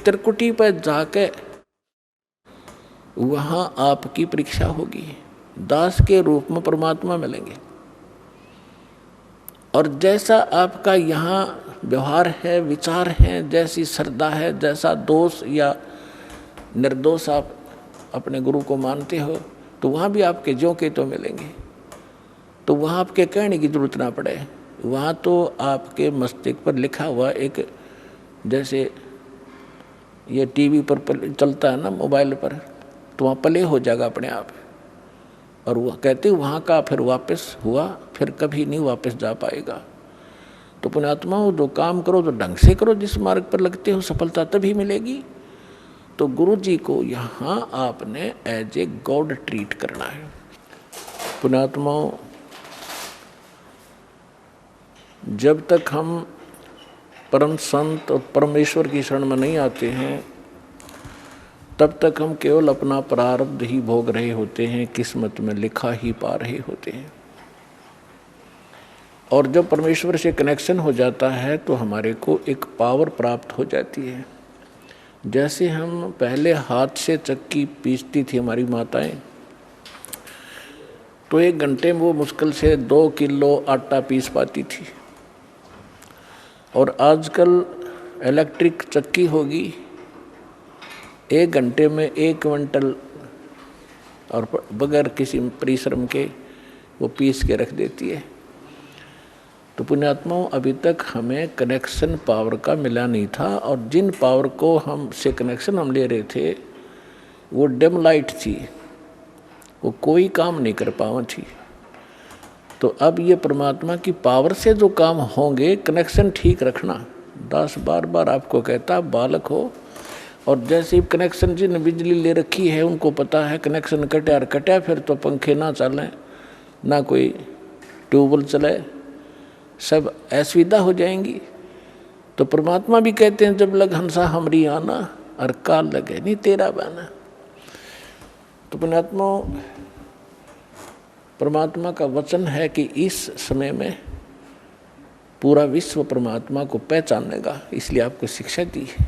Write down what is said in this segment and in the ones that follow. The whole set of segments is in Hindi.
त्रिकुटी पर जाके वहां आपकी परीक्षा होगी। दास के रूप में परमात्मा मिलेंगे, और जैसा आपका यहाँ व्यवहार है, विचार है, जैसी श्रद्धा है, जैसा दोष या निर्दोष आप अपने गुरु को मानते हो, तो वहाँ भी आपके ज्यों के तो मिलेंगे। तो वहाँ आपके कहने की जरूरत ना पड़े, वहाँ तो आपके मस्तिष्क पर लिखा हुआ एक, जैसे ये टीवी पर चलता है ना, मोबाइल पर, तो वहाँ प्ले हो जाएगा अपने आप। और वह कहते वहाँ का फिर वापस हुआ, फिर कभी नहीं वापस जा पाएगा। तो पुण्यात्माओं, जो काम करो तो ढंग से करो, जिस मार्ग पर लगते हो सफलता तभी मिलेगी। तो गुरु जी को यहाँ आपने एज ए गॉड ट्रीट करना है। पुण्यात्माओं, जब तक हम परम संत और परमेश्वर की शरण में नहीं आते हैं, तब तक हम केवल अपना प्रारब्ध ही भोग रहे होते हैं, किस्मत में लिखा ही पा रहे होते हैं। और जब परमेश्वर से कनेक्शन हो जाता है तो हमारे को एक पावर प्राप्त हो जाती है। जैसे हम पहले हाथ से चक्की पीसती थी हमारी माताएं, तो 1 घंटे में वो मुश्किल से 2 किलो आटा पीस पाती थी। और आजकल इलेक्ट्रिक चक्की होगी, 1 घंटे में 1 क्विंटल और बगैर किसी परिश्रम के वो पीस के रख देती है। तो पुण्यात्माओं, अभी तक हमें कनेक्शन पावर का मिला नहीं था, और जिन पावर को हम से कनेक्शन हम ले रहे थे वो डिम लाइट थी, वो कोई काम नहीं कर पावा थी। तो अब ये परमात्मा की पावर से जो काम होंगे, कनेक्शन ठीक रखना। दास बार बार आपको कहता, बालक हो, और जैसे कनेक्शन जिन बिजली ले रखी है उनको पता है कनेक्शन कटा फिर तो पंखे ना चलें, ना कोई ट्यूबवेल चले, सब असुविधा हो जाएंगी। तो परमात्मा भी कहते हैं, जब लग हंसा हमरी आना, और काल लगे नहीं तेरा बना। तो पुण्यात्मा, परमात्मा का वचन है कि इस समय में पूरा विश्व परमात्मा को पहचानेगा, इसलिए आपको शिक्षा दी है,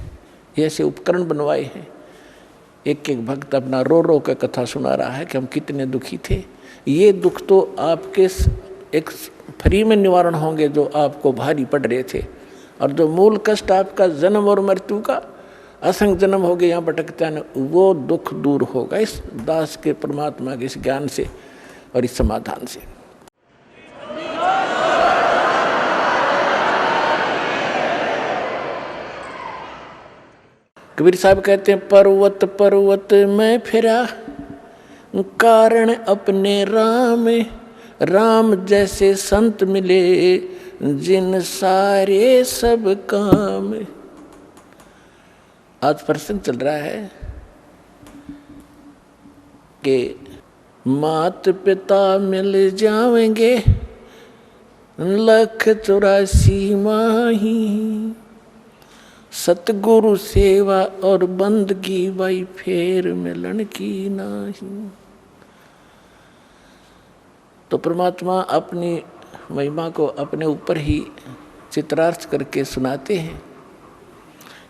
ऐसे उपकरण बनवाए हैं। एक एक भक्त अपना रो रो कर कथा सुना रहा है कि हम कितने दुखी थे। ये दुख तो आपके एक फ्री में निवारण होंगे जो आपको भारी पड़ रहे थे, और जो मूल कष्ट आपका जन्म और मृत्यु का असंग जन्म हो गए यहाँ भटकते हैं, वो दुख दूर होगा इस दास के परमात्मा के इस ज्ञान से और इस समाधान से। कबीर साहब कहते हैं, पर्वत पर्वत में फिरा कारण अपने राम, राम जैसे संत मिले जिन सारे सब काम। आज प्रसंग चल रहा है कि मात पिता मिल जाएंगे 184 माही, सतगुरु सेवा और बंदगी भाई फेर मिलन की नाही। तो परमात्मा अपनी महिमा को अपने ऊपर ही चित्रार्थ करके सुनाते हैं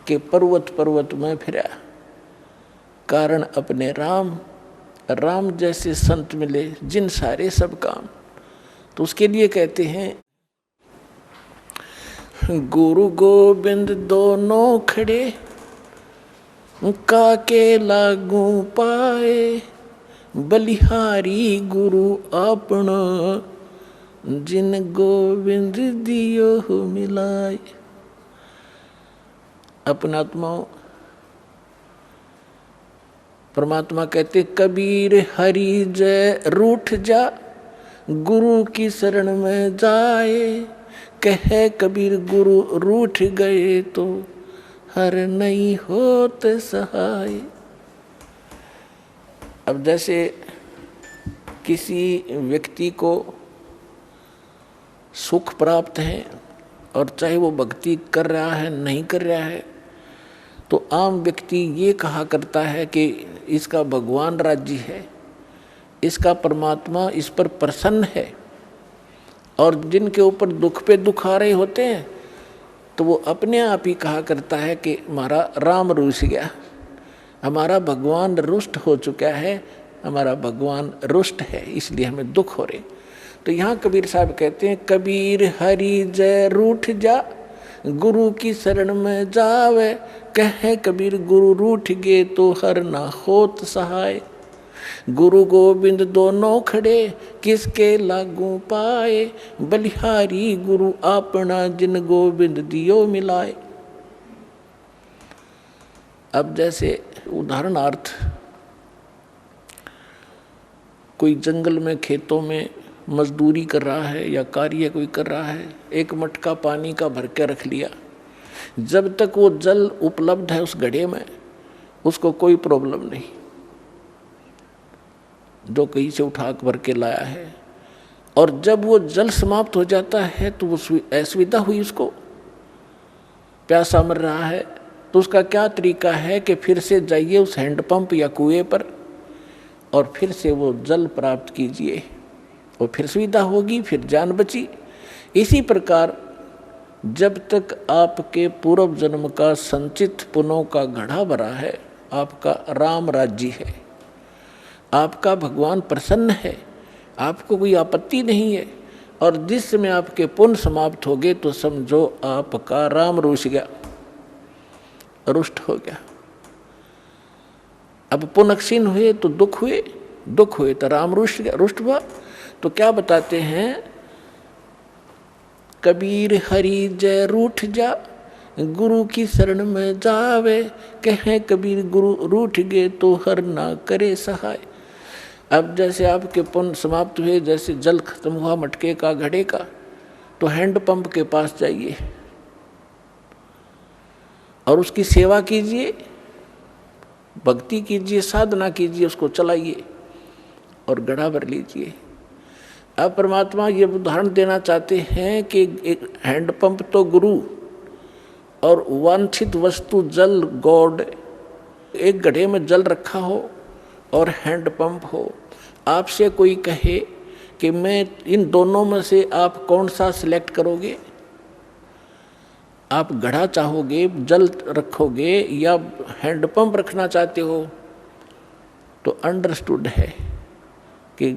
कि पर्वत पर्वत में फिरा कारण अपने राम, राम जैसे संत मिले जिन सारे सब काम। तो उसके लिए कहते हैं, गुरु गोविंद दोनों खड़े काके लागू पाए, बलिहारी गुरु अपना जिन गोविंद दियो मिलाए। अपना आत्माओं, परमात्मा कहते, कबीर हरि जय रूठ जा गुरु की शरण में जाए, कहे कबीर गुरु रूठ गए तो हर नहीं होत सहाय। अब जैसे किसी व्यक्ति को सुख प्राप्त है और चाहे वो भक्ति कर रहा है नहीं कर रहा है, तो आम व्यक्ति ये कहा करता है कि इसका भगवान राज्य है, इसका परमात्मा इस पर प्रसन्न है। और जिनके ऊपर दुख पे दुख आ रहे होते हैं तो वो अपने आप ही कहा करता है कि हमारा राम रूठ गया, हमारा भगवान रुष्ट हो चुका है, हमारा भगवान रुष्ट है, इसलिए हमें दुख हो रहे। तो यहाँ कबीर साहब कहते हैं, कबीर हरि जय रूठ जा, गुरु की शरण में जावे, कहे कबीर गुरु रूठ गे तो हर ना होत सहाय। गुरु गोविंद दोनों खड़े, किसके लागू पाए, बलिहारी गुरु अपना, जिन गोविंद दियो मिलाए। अब जैसे उदाहरणार्थ कोई जंगल में खेतों में मजदूरी कर रहा है या कार्य कोई कर रहा है, एक मटका पानी का भर के रख लिया, जब तक वो जल उपलब्ध है उस घड़े में उसको कोई प्रॉब्लम नहीं, जो कहीं से उठा भर के लाया है। और जब वो जल समाप्त हो जाता है तो वो असुविधा हुई, उसको प्यासा मर रहा है, तो उसका क्या तरीका है कि फिर से जाइए उस हैंडपंप या कुएं पर और फिर से वो जल प्राप्त कीजिए, और फिर सुविधा होगी, फिर जान बची। इसी प्रकार जब तक आपके पूर्व जन्म का संचित पुण्यों का घड़ा भरा है, आपका राम राज्य है, आपका भगवान प्रसन्न है, आपको कोई आपत्ति नहीं है, और जिस समय आपके पुण्य समाप्त हो गए तो समझो आपका राम रूठ गया, रुष्ट हो गया। अब पुण्य क्षीण हुए तो दुख हुए, दुख हुए तो राम रुष्ट गया, रुष्ट हुआ। तो क्या बताते हैं, कबीर हरि जय रूठ जा, गुरु की शरण में जावे, कहे कबीर गुरु रूठ गए तो हर ना करे सहाय। अब जैसे आपके पुण्य समाप्त हुए, जैसे जल खत्म हुआ मटके का घड़े का, तो हैंडपंप के पास जाइए और उसकी सेवा कीजिए, भक्ति कीजिए, साधना कीजिए, उसको चलाइए और घड़ा भर लीजिए। अब परमात्मा ये उदाहरण देना चाहते हैं कि एक हैंडपंप तो गुरु और वांछित वस्तु जल गॉड, एक घड़े में जल रखा हो और हैंडपंप हो। आपसे कोई कहे कि मैं इन दोनों में से आप कौन सा सिलेक्ट करोगे, आप घड़ा चाहोगे, जल रखोगे या हैंडपंप रखना चाहते हो, तो अंडरस्टूड है कि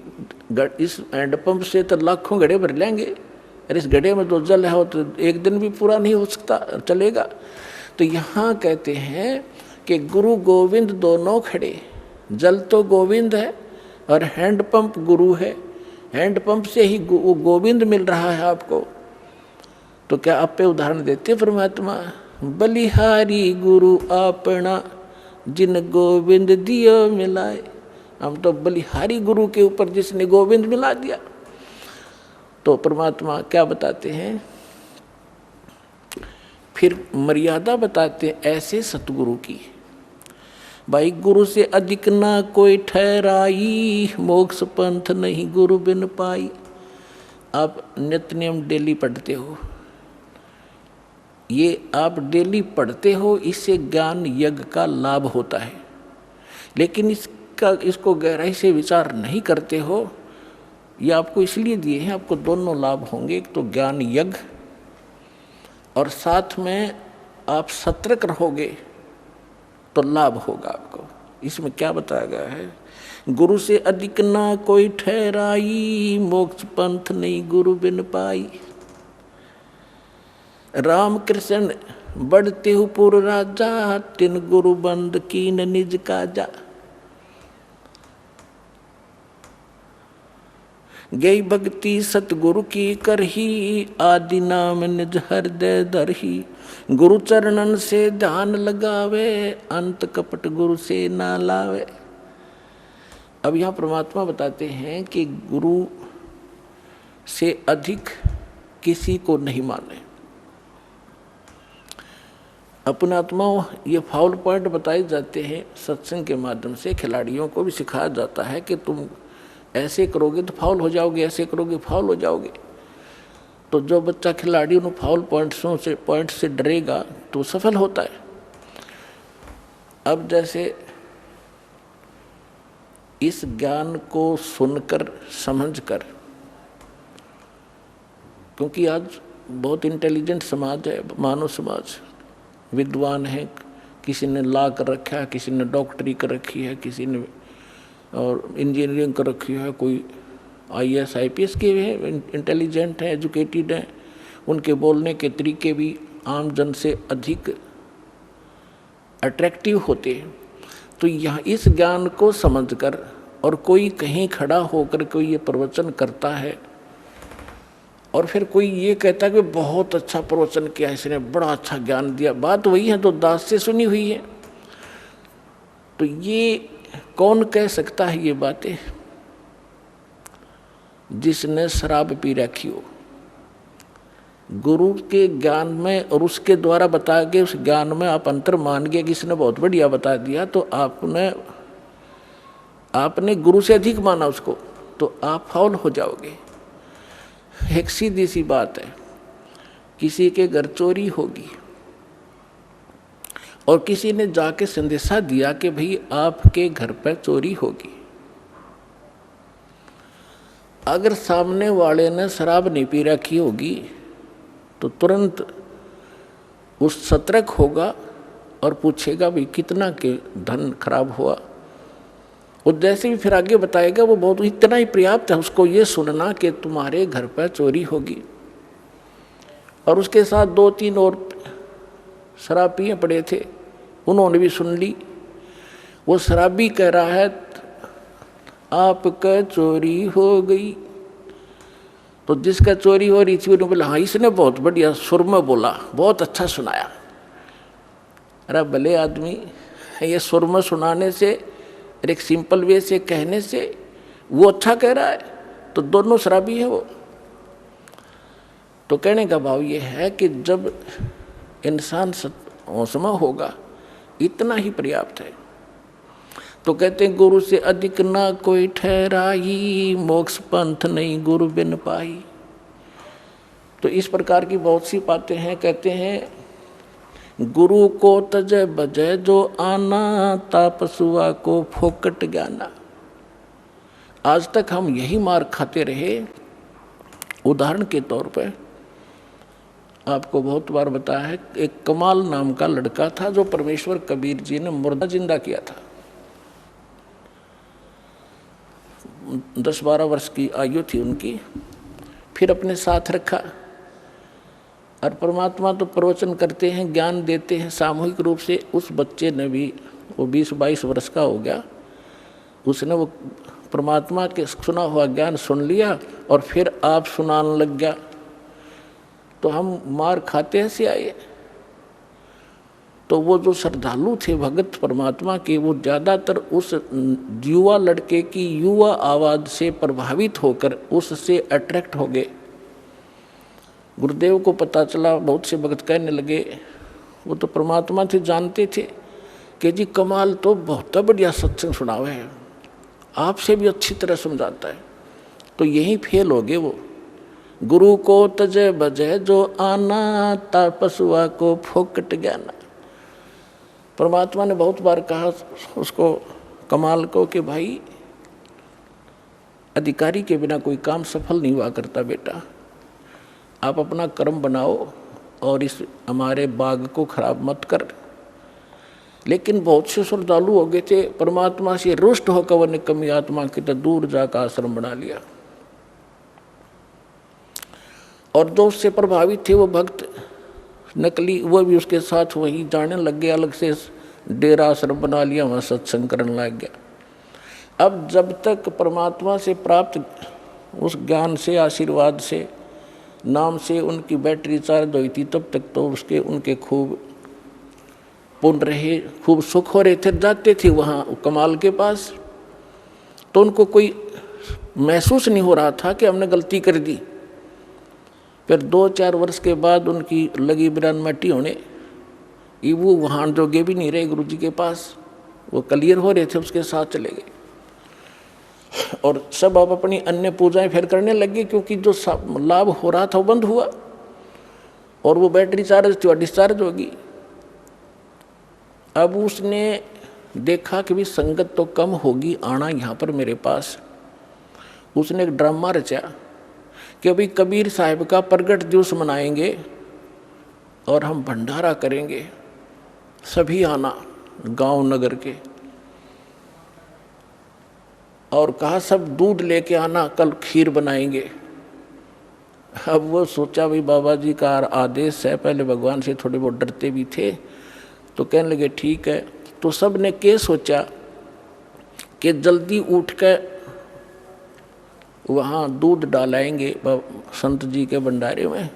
इस हैंडपंप से तो लाखों घड़े भर लेंगे, और इस घड़े में तो जल है तो एक दिन भी पूरा नहीं हो सकता, चलेगा। तो यहाँ कहते हैं कि गुरु गोविंद दोनों खड़े, जल तो गोविंद है और हैंडपंप गुरु है, हैंडपंप से ही गोविंद मिल रहा है आपको। तो क्या आप पे उदाहरण देते परमात्मा, बलिहारी गुरु अपना, जिन गोविंद दियो मिलाए। हम तो बलिहारी गुरु के ऊपर जिसने गोविंद मिला दिया। तो परमात्मा क्या बताते हैं, फिर मर्यादा बताते ऐसे सतगुरु की, भाई गुरु से अधिक ना कोई ठहराई, मोक्ष पंथ नहीं गुरु बिन पाई। आप नित्य नियम डेली पढ़ते हो, ये आप डेली पढ़ते हो, इससे ज्ञान यज्ञ का लाभ होता है, लेकिन इसको गहराई से विचार नहीं करते हो। ये आपको इसलिए दिए हैं, आपको दोनों लाभ होंगे, एक तो ज्ञान यज्ञ और साथ में आप सतर्क रहोगे तो लाभ होगा आपको। इसमें क्या बताया गया है, गुरु से अधिक ना कोई ठहराई, मोक्ष पंथ नहीं गुरु बिन पाई। राम कृष्ण बढ़ते हु पुर राजा, तिन गुरु बंद कीन निज काजा। गई भक्ति सतगुरु की करही, आदि नाम निज हृदय धरही। गुरु चरणन से ध्यान लगावे, अंत कपट गुरु से ना लावे। अब यहाँ परमात्मा बताते हैं कि गुरु से अधिक किसी को नहीं माने। अपने आत्माओं ये फाउल पॉइंट बताए जाते हैं सत्संग के माध्यम से, खिलाड़ियों को भी सिखाया जाता है कि तुम ऐसे करोगे तो फाउल हो जाओगे, ऐसे करोगे फाउल हो जाओगे। तो जो बच्चा खिलाड़ी उन फाउल पॉइंट से डरेगा तो सफल होता है। अब जैसे इस ज्ञान को सुनकर समझकर, क्योंकि आज बहुत इंटेलिजेंट समाज है, मानव समाज, विद्वान है, किसी ने लॉ कर रखा है, किसी ने डॉक्टरी कर रखी है, किसी ने और इंजीनियरिंग कर रखी है, कोई IAS IPS के हैं, इंटेलिजेंट हैं, एजुकेटेड हैं, उनके बोलने के तरीके भी आम जन से अधिक अट्रैक्टिव होते हैं। तो यहाँ इस ज्ञान को समझकर और कोई कहीं खड़ा होकर कोई ये प्रवचन करता है और फिर कोई ये कहता है कि बहुत अच्छा प्रवचन किया, इसने बड़ा अच्छा ज्ञान दिया, बात वही है तो दास से सुनी हुई है। तो ये कौन कह सकता है ये बातें? जिसने शराब पी रखी हो, गुरु के ज्ञान में और उसके द्वारा बताए गए उस ज्ञान में आप अंतर मान गए कि इसने बहुत बढ़िया बता दिया, तो आपने गुरु से अधिक माना उसको, तो आप फाउल हो जाओगे। एक सीधी सी बात है, किसी के घर चोरी होगी और किसी ने जाके संदेशा दिया कि भाई आपके घर पर चोरी होगी, अगर सामने वाले ने शराब नहीं पी रखी होगी तो तुरंत उस सतर्क होगा और पूछेगा भाई कितना के धन खराब हुआ, और जैसे भी फिर आगे बताएगा वो बहुत इतना ही पर्याप्त है उसको ये सुनना कि तुम्हारे घर पर चोरी होगी। और उसके साथ 2-3 और शराब पिए पड़े थे, उन्होंने भी सुन ली। वो शराबी कह रहा है आपका चोरी हो गई, तो जिसका चोरी हो रही थी उन्होंने बोला हाँ इसने बहुत बढ़िया सुर में बोला, बहुत अच्छा सुनाया। अरे भले आदमी, ये सुर में सुनाने से एक सिंपल वे से कहने से वो अच्छा कह रहा है, तो दोनों शराबी है वो। तो कहने का भाव ये है कि जब इंसान होशमा होगा इतना ही पर्याप्त है। तो कहते हैं गुरु से अधिक ना कोई ठहराई, मोक्ष पंथ नहीं गुरु बिन पाई। तो इस प्रकार की बहुत सी बातें हैं। कहते हैं गुरु को तजय बजय जो आना, तापसुआ को फोकट ज्ञाना। आज तक हम यही मार खाते रहे। उदाहरण के तौर पर आपको बहुत बार बताया है, एक कमाल नाम का लड़का था जो परमेश्वर कबीर जी ने मुर्दा जिंदा किया था। 10-12 वर्ष की आयु थी उनकी, फिर अपने साथ रखा। और परमात्मा तो प्रवचन करते हैं, ज्ञान देते हैं सामूहिक रूप से। उस बच्चे ने भी, वो 20-22 वर्ष का हो गया, उसने वो परमात्मा के सुना हुआ ज्ञान सुन लिया और फिर आप सुनाने लग गया। तो हम मार खाते से आए। तो वो जो श्रद्धालु थे भगत परमात्मा के, वो ज़्यादातर उस युवा लड़के की युवा आवाज़ से प्रभावित होकर उससे अट्रैक्ट हो गए। गुरुदेव को पता चला, बहुत से भगत कहने लगे, वो तो परमात्मा थे, जानते थे कि जी कमाल तो बहुत बढ़िया सत्संग सुनावे है, आपसे भी अच्छी तरह समझाता है। तो यही फेल हो गए वो। गुरु को तजय बजय जो आना, तापसुआ को फोकट ज्ञाना। परमात्मा ने बहुत बार कहा उसको, कमाल को, कि भाई अधिकारी के बिना कोई काम सफल नहीं हुआ करता बेटा, आप अपना कर्म बनाओ और इस हमारे बाग को खराब मत कर। लेकिन बहुत से श्रद्धालु हो गए थे, परमात्मा से रुष्ट होकर वह निकम्मी आत्मा की तो दूर जाकर आश्रम बना लिया। और जो उससे प्रभावित थे वो भक्त नकली, वो भी उसके साथ वहीं जाने लग गए, अलग से डेरा आश्रम बना लिया, वहाँ सत्संग करने लग गया। अब जब तक परमात्मा से प्राप्त उस ज्ञान से, आशीर्वाद से, नाम से उनकी बैटरी चार्ज हुई थी, तब तक तो उनके खूब पुण्य रहे, खूब सुख हो रहे थे। जाते थे वहाँ कमाल के पास तो उनको कोई महसूस नहीं हो रहा था कि हमने गलती कर दी। फिर 2-4 वर्ष के बाद उनकी लगी बिरान मट्टी होने, वो वहाँ जोगे भी नहीं रहे गुरु जी के पास, वो क्लियर हो रहे थे, उसके साथ चले गए। और सब अब अपनी अन्य पूजाएं फिर करने लगे, क्योंकि जो लाभ हो रहा था वो बंद हुआ और वो बैटरी चार्ज थी डिस्चार्ज होगी। अब उसने देखा कि भी संगत तो कम होगी, आना यहाँ पर मेरे पास। उसने एक ड्रामा रचा कि अभी कबीर साहब का प्रगट दिवस मनाएंगे और हम भंडारा करेंगे, सभी आना गांव नगर के। और कहा सब दूध लेके आना, कल खीर बनाएंगे। अब वो सोचा भाई बाबा जी का आदेश है, पहले भगवान से थोड़े बहुत डरते भी थे, तो कहने लगे ठीक है। तो सब ने क्या सोचा कि जल्दी उठ कर वहाँ दूध डालाएंगे संत जी के भंडारे में।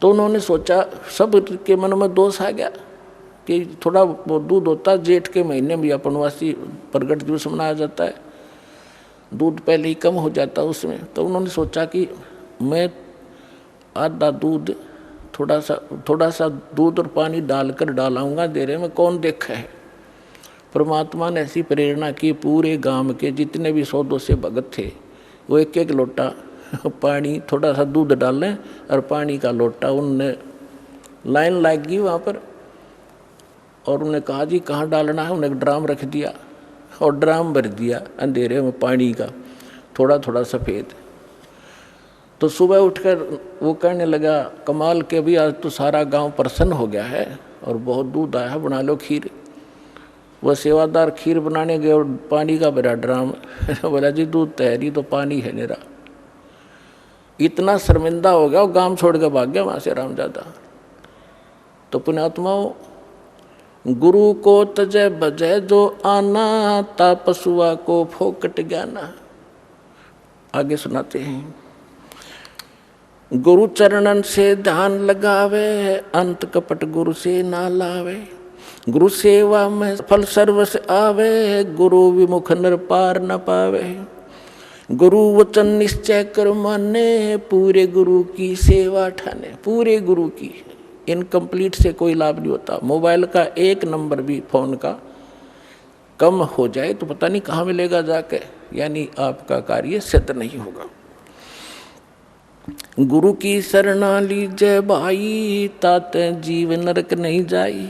तो उन्होंने सोचा, सब के मन में दोष आ गया कि थोड़ा वो दूध होता, जेठ के महीने में अपनवासी प्रगट दिवस मनाया जाता है, दूध पहले ही कम हो जाता उसमें। तो उन्होंने सोचा कि मैं आधा दूध थोड़ा सा दूध और पानी डालकर डालाऊंगा देरे में, कौन देखा है। परमात्मा ने ऐसी प्रेरणा की, पूरे गांव के जितने भी 100-200 भगत थे वो एक एक लोटा पानी, थोड़ा सा दूध डालें और पानी का लोटा, उनने लाइन लग गई वहाँ पर। और उन्हें कहा जी कहाँ डालना है, उन्हें ड्राम रख दिया और ड्राम भर दिया अंधेरे में पानी का, थोड़ा थोड़ा सफ़ेद। तो सुबह उठकर वो कहने लगा कमाल के भी आज तो सारा गांव प्रसन्न हो गया है और बहुत दूध आया है, बना लो खीर। वह सेवादार खीर बनाने गए और पानी का भरा ड्राम बोला जी दूध तैयारी तो पानी है मेरा। इतना शर्मिंदा हो गया, वो गांव छोड़ कर भाग गया वहाँ से रामजादा। तो पुण्यात्माओं, गुरु को तजय बजय जो आना, तापसुआ को फोकट ज्ञाना। आगे सुनाते हैं, गुरु चरणन से ध्यान लगावे, अंत कपट गुरु से ना लावे। गुरु सेवा में फल सर्वस आवे, गुरु विमुख नर पार न पावे। गुरु वचन निश्चय कर माने, पूरे गुरु की सेवा ठाने। पूरे गुरु की, इनकम्प्लीट से कोई लाभ नहीं होता। मोबाइल का एक नंबर भी फोन का कम हो जाए तो पता नहीं कहाँ मिलेगा जाके, यानी आपका कार्य सिद्ध नहीं होगा। गुरु की शरणा लीजय भाई, ताते जीव नरक नहीं जाई।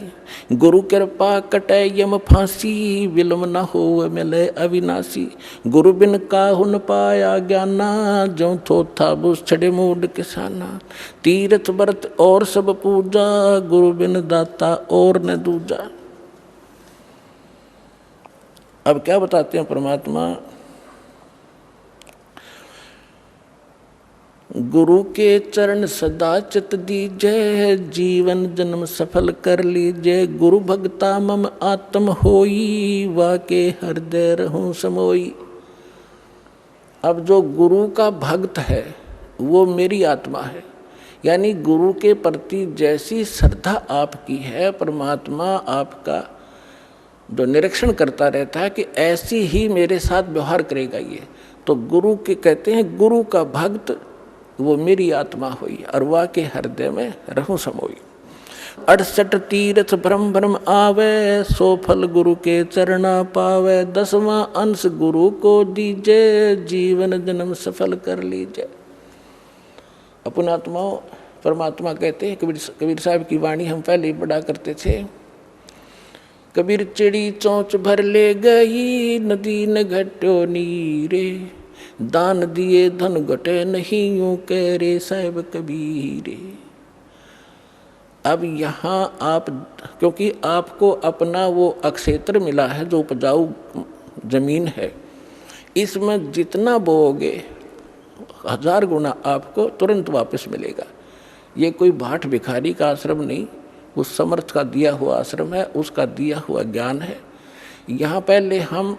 गुरु कृपा कटे यम फांसी, विलम न हो मिले अविनाशी। गुरु बिन काहु न पाया ज्ञाना, जो थोथा बुस छड़े मूड किसाना। तीर्थ व्रत और सब पूजा, गुरु बिन दाता और न दूजा। अब क्या बताते हैं परमात्मा, गुरु के चरण सदा चित दीजय, जीवन जन्म सफल कर लीजय। गुरु भक्ता मम आत्म होई, वाके हृदय रहूं समोई। अब जो गुरु का भक्त है वो मेरी आत्मा है, यानी गुरु के प्रति जैसी श्रद्धा आपकी है, परमात्मा आपका जो निरीक्षण करता रहता है कि ऐसी ही मेरे साथ व्यवहार करेगा ये। तो गुरु के कहते हैं, गुरु का भक्त वो मेरी आत्मा हुई, और वाह के हृदय में रहूं समोई। 68 तीर्थ भ्रम भ्रम आवे, सो फल गुरु के चरणा पावे। 10वां अंश गुरु को दीजे, जीवन जन्म सफल कर लीजिए। अपने आत्माओं, परमात्मा कहते हैं, कबीर साहब की वाणी हम पहले ही पढ़ा करते थे। कबीर चिड़ी चोंच भर ले गई, नदी न घटो नीरे। दान दिए धन घटे नहीं, यूं कह रे साहिब कबीरे। अब यहाँ आप, क्योंकि आपको अपना वो अक्षेत्र मिला है जो उपजाऊ जमीन है, इसमें जितना बोओगे 1000 गुना आपको तुरंत वापस मिलेगा। ये कोई भाट भिखारी का आश्रम नहीं, उस समर्थ का दिया हुआ आश्रम है, उसका दिया हुआ ज्ञान है। यहाँ पहले हम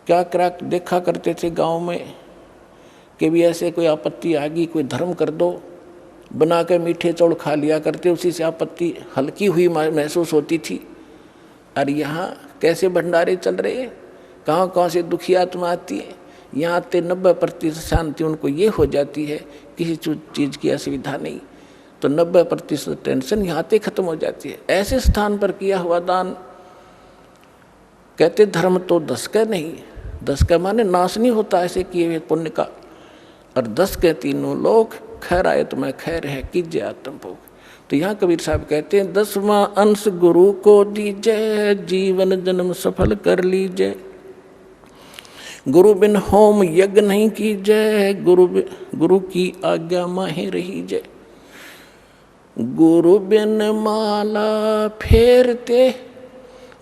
क्या देखा करते थे गांव में कि भी ऐसे कोई आपत्ति आ गई, कोई धर्म कर दो, बना के मीठे चौड़ खा लिया करते, उसी से आपत्ति हल्की हुई महसूस होती थी। और यहाँ कैसे भंडारे चल रहे हैं, कहाँ से दुखी आत्मा आती है, यहाँ आते 90% शांति उनको ये हो जाती है, किसी चीज़ की असुविधा नहीं, तो 90% टेंशन यहाँ आते खत्म हो जाती है। ऐसे स्थान पर किया हुआ दान, कहते धर्म तो 10 का नहीं, 10 का माने नाश नहीं होता ऐसे किए हुए पुण्य का, और 10 के तीनों लोग खैर आए तो मैं खैर है कीजिए आत्म भोग। तो यहाँ कबीर साहब कहते हैं 10वां अंश गुरु को दीजिए, जीवन जन्म सफल कर लीजिए। गुरु बिन होम यज्ञ नहीं कीजय, गुरु की आज्ञा माहे रही जय। गुरु बिन माला फेरते,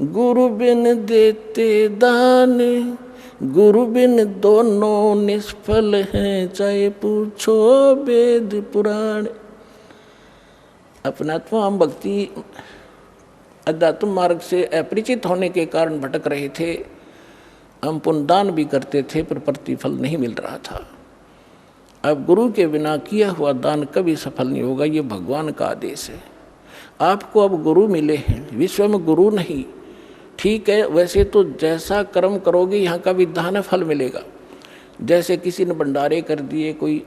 गुरु बिन देते दान, गुरु बिन दोनों निष्फल हैं, चाहे पूछो वेद पुराण। अपनात्मा हम भक्ति अध्यात्म मार्ग से अपरिचित होने के कारण भटक रहे थे। हम पुण्य दान भी करते थे पर प्रतिफल नहीं मिल रहा था। अब गुरु के बिना किया हुआ दान कभी सफल नहीं होगा, ये भगवान का आदेश है। आपको अब गुरु मिले हैं, विश्व में गुरु नहीं, ठीक है, वैसे तो जैसा कर्म करोगे यहाँ का भी दान फल मिलेगा। जैसे किसी ने भंडारे कर दिए, कोई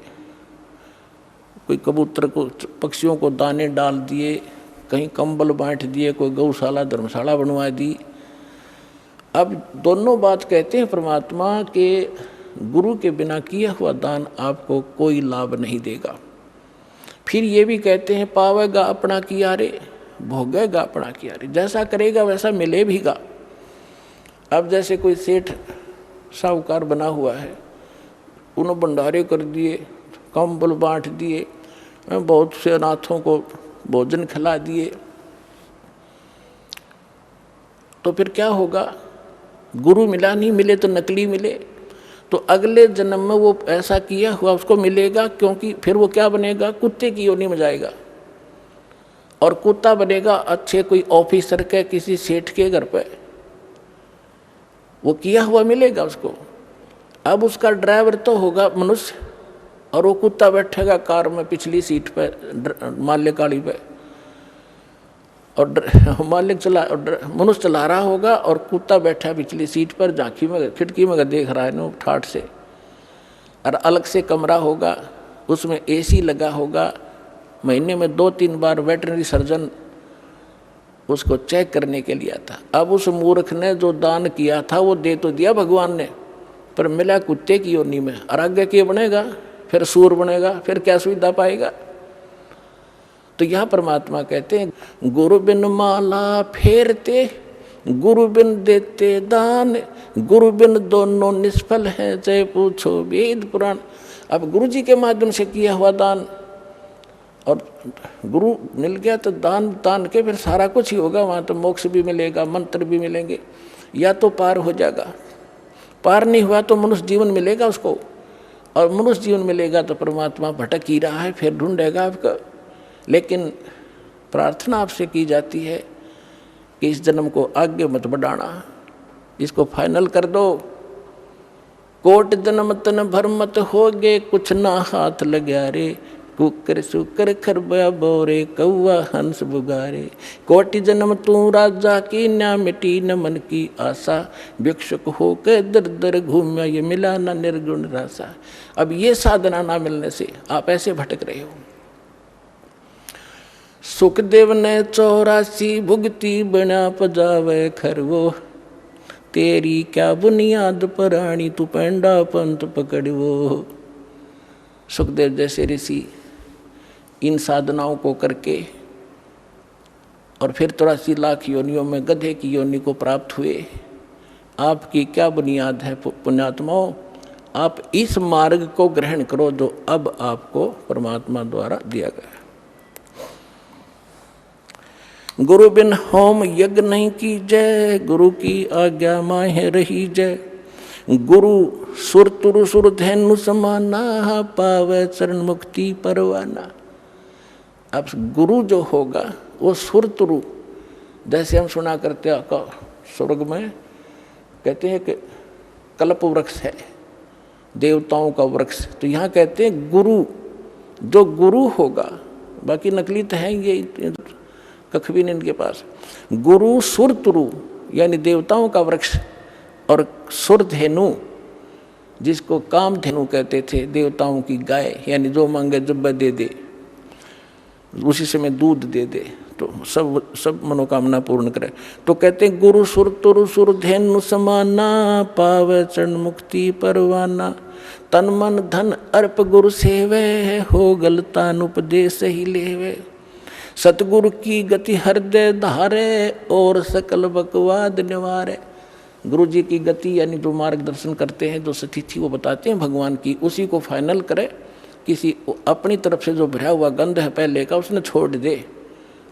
कबूतर को, पक्षियों को दाने डाल दिए, कहीं कंबल बांट दिए, कोई गौशाला धर्मशाला बनवा दी। अब दोनों बात कहते हैं परमात्मा के गुरु के बिना किया हुआ दान आपको कोई लाभ नहीं देगा। फिर ये भी कहते हैं पावेगा अपना किया रे, भोगेगा अपना किया रे, जैसा करेगा वैसा मिले भीगा। अब जैसे कोई सेठ साहूकार बना हुआ है, उन्होंने भंडारे कर दिए, कंबल बांट दिए, बहुत से अनाथों को भोजन खिला दिए, तो फिर क्या होगा? गुरु मिला नहीं, मिले तो नकली मिले, तो अगले जन्म में वो ऐसा किया हुआ उसको मिलेगा, क्योंकि फिर वो क्या बनेगा? कुत्ते की योनि में जाएगा, और कुत्ता बनेगा अच्छे कोई ऑफिसर के, किसी सेठ के घर पे, वो किया हुआ मिलेगा उसको। अब उसका ड्राइवर तो होगा मनुष्य, और वो कुत्ता बैठेगा कार में पिछली सीट पे, माल्य गाड़ी पे, और मालिक मनुष्य चला रहा होगा और कुत्ता बैठा पिछली सीट पर, झांकी में खिड़की में देख रहा है ना ठाठ से। और अलग से कमरा होगा, उसमें एसी लगा होगा, महीने में 2-3 बार वेटरनरी सर्जन उसको चेक करने के लिए आता। अब उस मूर्ख ने जो दान किया था वो दे तो दिया भगवान ने, पर मिला कुत्ते की योनि में, और आगे क्या बनेगा? फिर सूर बनेगा, फिर क्या सुविधा पाएगा? तो यहाँ परमात्मा कहते हैं गुरु बिन माला फेरते, गुरु बिन देते दान, गुरु बिन दोनों निष्फल हैं, चाहे पूछो वेद पुराण। अब गुरु जी के माध्यम से किया हुआ दान, और गुरु मिल गया तो दान के फिर सारा कुछ ही होगा, वहाँ तो मोक्ष भी मिलेगा, मंत्र भी मिलेंगे, या तो पार हो जाएगा। पार नहीं हुआ तो मनुष्य जीवन मिलेगा उसको, और मनुष्य जीवन मिलेगा तो परमात्मा भटक ही रहा है, फिर ढूंढेगा आपका। लेकिन प्रार्थना आपसे की जाती है कि इस जन्म को आगे मत बढ़ाना, इसको फाइनल कर दो। कोट जन्म तन भर मत होगे, कुछ ना हाथ लगा रे, कुकर सुकर खरबा बोरे, कौआ हंस बुगारे। कोटि जन्म तू राजा की, ना मिटी न मन की आशा, भिक्षुक हो के दर दर घूमा, ये मिला ना निर्गुण रासा। अब ये साधना ना मिलने से आप ऐसे भटक रहे हो। सुखदेव ने 84 भुगती, बना पजावे खरवो, तेरी क्या बुनियाद पराणी, तू पेंडा पंथ पकड़वो। सुखदेव जैसे ऋषि इन साधनाओं को करके और फिर 83 लाख योनियों में गधे की योनि को प्राप्त हुए। आपकी क्या बुनियाद है पुण्यात्माओं? आप इस मार्ग को ग्रहण करो जो अब आपको परमात्मा द्वारा दिया गया। गुरु बिन होम यज्ञ नहीं की जय, गुरु की आज्ञा माहे रही जय। गुरु सुर तुरु सुर धैनु समाना, पावे चरण मुक्ति परवाना। अब गुरु जो होगा वो सुर तुरु, जैसे हम सुना करते हैं स्वर्ग में कहते हैं कि कल्प वृक्ष है, देवताओं का वृक्ष, तो यहाँ कहते हैं गुरु, जो गुरु होगा, बाकी नकली तो है ये कख भी नहीं इनके पास। गुरु सुर तुरु यानी देवताओं का वृक्ष, और सुर धेनु जिसको काम धेनु कहते थे, देवताओं की गाय, यानी जो मांगे जब दे दे, उसी समय दूध दे दे तो सब मनोकामना पूर्ण करे। तो कहते हैं गुरु सुर तुरु सुर धेनु समाना, पावे चरण मुक्ति परवाना। तन मन धन अर्प गुरु सेवे, हो गलतान उपदेश ही लेवे। सतगुरु की गति हृदय धारे, और सकल बकवाद निवारे। गुरु जी की गति यानी जो मार्गदर्शन करते हैं, जो स्थिति वो बताते हैं भगवान की, उसी को फाइनल करे। किसी अपनी तरफ से जो भरा हुआ गंध है पहले का उसने छोड़ दे,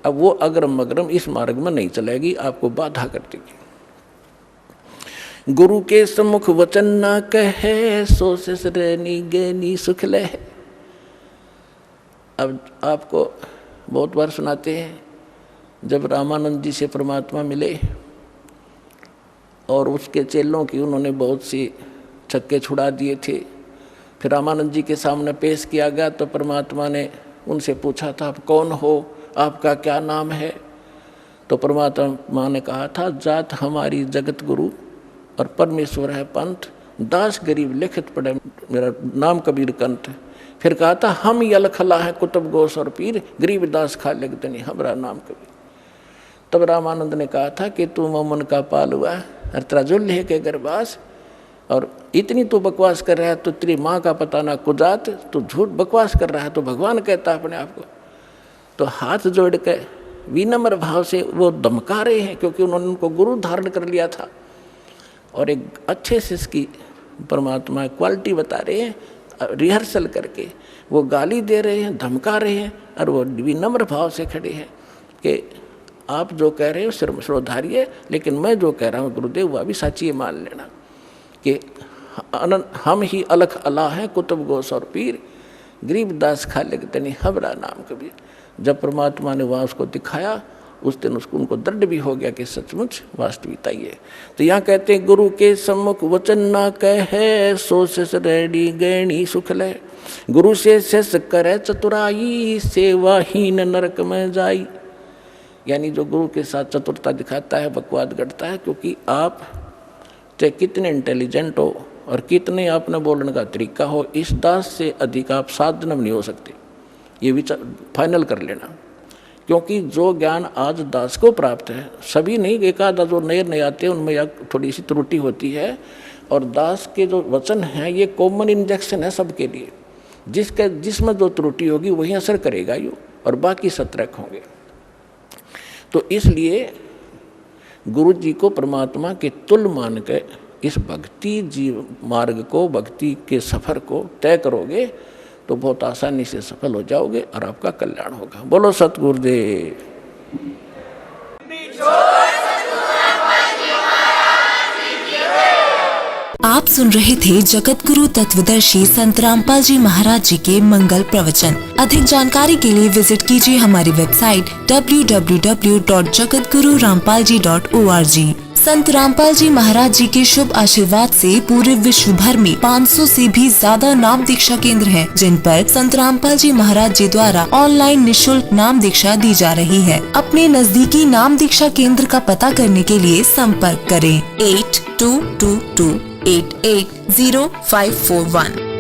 अब वो अग्रम अग्रम इस मार्ग में नहीं चलेगी, आपको बाधा कर देगी। गुरु के सम्मुख वचन ना कहे, सो से रहनी गैनी सुख ले। अब आपको बहुत बार सुनाते हैं, जब रामानंद जी से परमात्मा मिले और उसके चेलों की उन्होंने बहुत सी छक्के छुड़ा दिए थे, फिर रामानंद जी के सामने पेश किया गया तो परमात्मा ने उनसे पूछा था, आप कौन हो, आपका क्या नाम है? तो परमात्मा ने कहा था, जात हमारी जगत गुरु और परमेश्वर है पंथ, दास गरीब लिखत पढ़े मेरा नाम कबीर कंठ। फिर कहा था, हम यलखला है कुतुब गोस और पीर, गरीब दास खा लगतनी हमारा नाम कबीर। तब रामानंद ने कहा था कि तू मोमन का पाल हुआ और तेरा जुल्हे के गरबास, और इतनी तू बकवास कर रहा है तो तेरी माँ का पता ना कुजात, तू झूठ बकवास कर रहा है तो भगवान कहता अपने आप को। तो हाथ जोड़ के विनम्र भाव से वो धमका रहे हैं, क्योंकि उन्होंने उनको गुरु धारण कर लिया था और एक अच्छे से इसकी परमात्मा क्वालिटी बता रहे हैं, रिहर्सल करके वो गाली दे रहे हैं, धमका रहे हैं, और वो विनम्र भाव से खड़े हैं कि आप जो कह रहे हो श्रोधारिये, लेकिन मैं जो कह रहा हूँ गुरुदेव वह भी सच्ची मान लेना कि हम ही अलख अला हैं कुतुब गोस और पीर, गरीब दास खा लगतनी हमारा नाम कबीर। जब परमात्मा ने वहाँ उसको दिखाया, उस दिन उसको उनको दृढ़ भी हो गया कि सचमुच वास्तविकता ही है। तो यहाँ कहते हैं, गुरु के सम्मुख वचन ना कहे, सो शिष रेडी गैणी सुख ले। गुरु से शिष करे चतुराई, सेवाहीन नरक में जाई। यानी जो गुरु के साथ चतुरता दिखाता है, बकवाद गढ़ता है, क्योंकि आप चाहे कितने इंटेलिजेंट हो और कितने आपने बोलने का तरीका हो, इस दास से अधिक आप साधन नहीं हो सकते, ये विचार फाइनल कर लेना। क्योंकि जो ज्ञान आज दास को प्राप्त है, सभी नहीं, एक आधा जो नए नए आते हैं उनमें थोड़ी सी त्रुटि होती है, और दास के जो वचन हैं ये कॉमन इंजेक्शन है सबके लिए, जिसमें जो त्रुटि होगी वही असर करेगा यो, और बाकी सतर्क होंगे। तो इसलिए गुरु जी को परमात्मा के तुल्य मान के इस भक्ति जीव मार्ग को, भक्ति के सफ़र को तय करोगे तो बहुत आसानी से सफल हो जाओगे और आपका कल्याण होगा। बोलो सतगुरुदेव। आप सुन रहे थे जगत गुरु तत्वदर्शी संत रामपाल जी महाराज जी के मंगल प्रवचन। अधिक जानकारी के लिए विजिट कीजिए हमारी वेबसाइट www.jagatgururampalji.org। संत रामपाल जी महाराज जी के शुभ आशीर्वाद से पूरे विश्व भर में 500 से भी ज्यादा नाम दीक्षा केंद्र हैं, जिन पर संत रामपाल जी महाराज जी द्वारा ऑनलाइन निःशुल्क नाम दीक्षा दी जा रही है। अपने नजदीकी नाम दीक्षा केंद्र का पता करने के लिए संपर्क करें 8222880541।